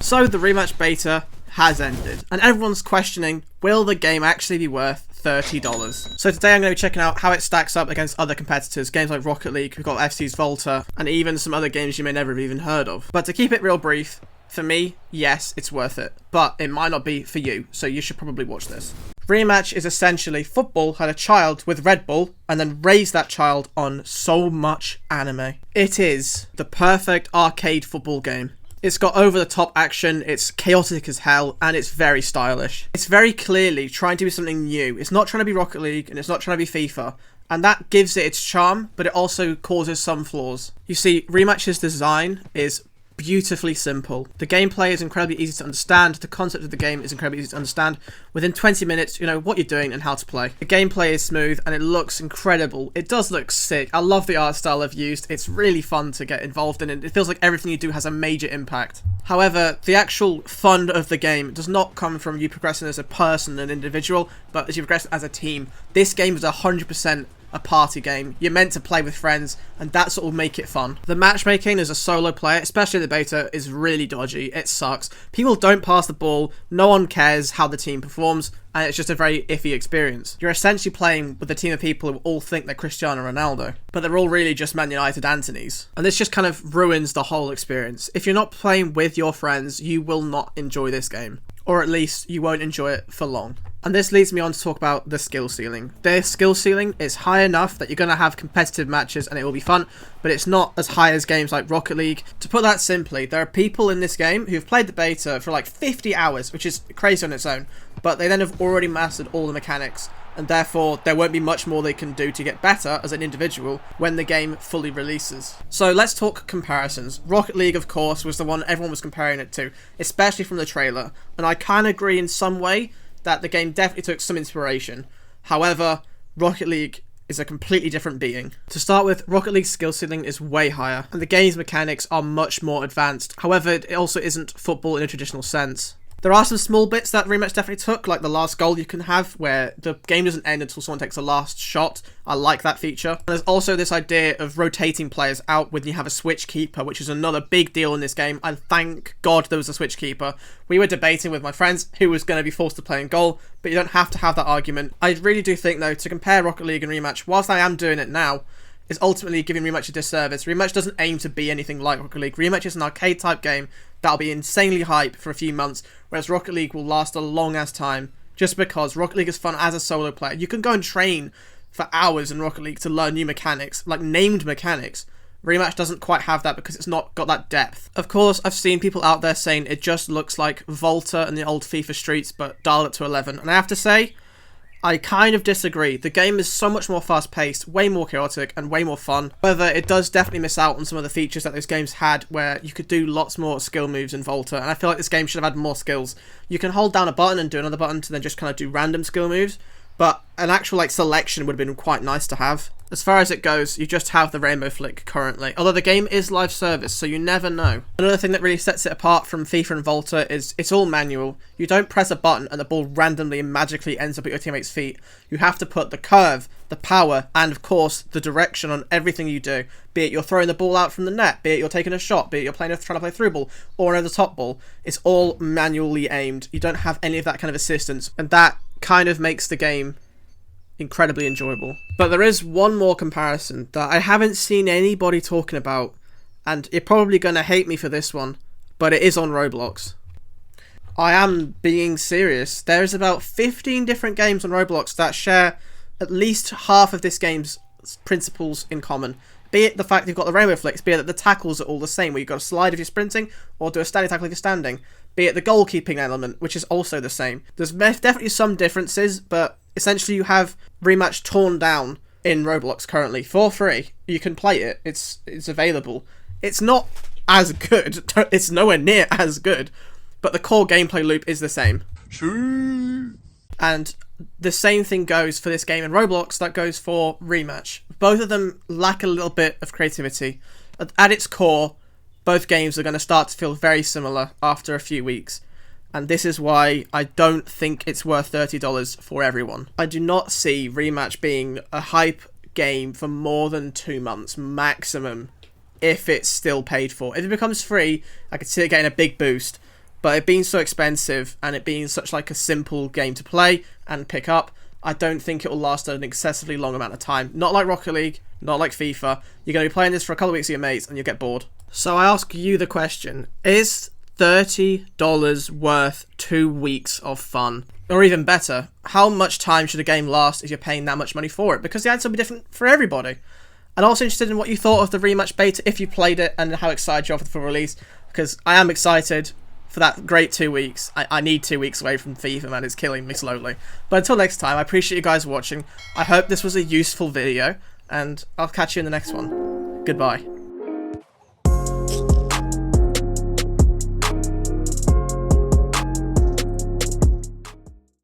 So the Rematch beta has ended, and everyone's questioning, will the game actually be worth $30? So today I'm going to be checking out how it stacks up against other competitors, games like Rocket League, we've got FC's Volta, and even some other games you may never have even heard of. But to keep it real brief, for me, yes, it's worth it, but it might not be for you, so you should probably watch this. Rematch is essentially football had a child with Red Bull and then raised that child on so much anime. It is the perfect arcade football game. It's got over-the-top action, it's chaotic as hell, and it's very stylish. It's very clearly trying to be something new. It's not trying to be Rocket League, and it's not trying to be FIFA. And that gives it its charm, but it also causes some flaws. You see, Rematch's design is beautifully simple. The gameplay is incredibly easy to understand. The concept of the game is incredibly easy to understand. Within 20 minutes, you know what you're doing and how to play. The gameplay is smooth and it looks incredible. It does look sick. I love the art style I've used. It's really fun to get involved in, and it feels like everything you do has a major impact. However, the actual fun of the game does not come from you progressing as a person, an individual, but as you progress as a team. This game is 100% a party game. You're meant to play with friends, and that's what will make it fun. The matchmaking as a solo player, especially the beta, is really dodgy. It sucks. People don't pass the ball, no one cares how the team performs, and it's just a very iffy experience. You're essentially playing with a team of people who all think they're Cristiano Ronaldo, but they're all really just Man United Antonies. And this just kind of ruins the whole experience. If you're not playing with your friends, you will not enjoy this game. Or at least you won't enjoy it for long. And this leads me on to talk about the skill ceiling. Their skill ceiling is high enough that you're going to have competitive matches and it will be fun, but it's not as high as games like Rocket League. To put that simply, there are people in this game who've played the beta for like 50 hours, which is crazy on its own, but they then have already mastered all the mechanics, and therefore there won't be much more they can do to get better as an individual when the game fully releases. So let's talk comparisons. Rocket League, of course, was the one everyone was comparing it to, especially from the trailer, and I kind of agree in some way that the game definitely took some inspiration. However, Rocket League is a completely different being. To start with, Rocket League's skill ceiling is way higher, and the game's mechanics are much more advanced. However, it also isn't football in a traditional sense. There are some small bits that Rematch definitely took, like the last goal you can have, where the game doesn't end until someone takes a last shot. I like that feature. And there's also this idea of rotating players out when you have a switch keeper, which is another big deal in this game. And thank God there was a switch keeper. We were debating with my friends who was going to be forced to play in goal, but you don't have to have that argument. I really do think, though, to compare Rocket League and Rematch, whilst I am doing it now, is ultimately giving Rematch a disservice. Rematch doesn't aim to be anything like Rocket League. Rematch is an arcade-type game that'll be insanely hype for a few months, whereas Rocket League will last a long-ass time, just because Rocket League is fun as a solo player. You can go and train for hours in Rocket League to learn new mechanics, like named mechanics. Rematch doesn't quite have that because it's not got that depth. Of course, I've seen people out there saying it just looks like Volta and the old FIFA streets, but dialed it to 11, and I have to say, I kind of disagree. The game is so much more fast-paced, way more chaotic, and way more fun. However, it does definitely miss out on some of the features that those games had, where you could do lots more skill moves in Volta, and I feel like this game should have had more skills. You can hold down a button and do another button to then just kind of do random skill moves, but an actual selection would have been quite nice to have. As far as it goes, you just have the rainbow flick currently, although the game is live service, so you never know. Another thing that really sets it apart from FIFA and Volta is it's all manual. You don't press a button and the ball randomly and magically ends up at your teammate's feet. You have to put the curve, the power, and of course the direction on everything you do. Be it you're throwing the ball out from the net, be it you're taking a shot, be it you're trying to play through ball, or another top ball. It's all manually aimed. You don't have any of that kind of assistance, and that kind of makes the game incredibly enjoyable. But there is one more comparison that I haven't seen anybody talking about, and you're probably going to hate me for this one, but it is on Roblox. I am being serious. There's about 15 different games on Roblox that share at least half of this game's principles in common. Be it the fact you've got the rainbow flicks, be it that the tackles are all the same, where you've got to slide if you're sprinting, or do a standing tackle if you're standing. Be it the goalkeeping element, which is also the same. There's definitely some differences, but essentially you have Rematch torn down in Roblox currently for free. You can play it. It's available. It's not as good. It's nowhere near as good, but the core gameplay loop is the same. And the same thing goes for this game in Roblox that goes for Rematch. Both of them lack a little bit of creativity. At its core, both games are going to start to feel very similar after a few weeks. And this is why I don't think it's worth $30 for everyone. I do not see Rematch being a hype game for more than 2 months maximum, if it's still paid for. If it becomes free, I could see it getting a big boost, But it being so expensive and it being such like a simple game to play and pick up, I don't think it will last an excessively long amount of time. Not like Rocket League, not like FIFA. You're going to be playing this for a couple of weeks with your mates and you'll get bored. So I ask you the question, is $30 worth 2 weeks of fun? Or even better, how much time should a game last if you're paying that much money for it? Because the answer will be different for everybody. And I'm also interested in what you thought of the Rematch beta, if you played it, and how excited you are for the full release. Because I am excited for that great 2 weeks. I need 2 weeks away from FIFA, man. It's killing me slowly. But until next time, I appreciate you guys watching. I hope this was a useful video, and I'll catch you in the next one. Goodbye.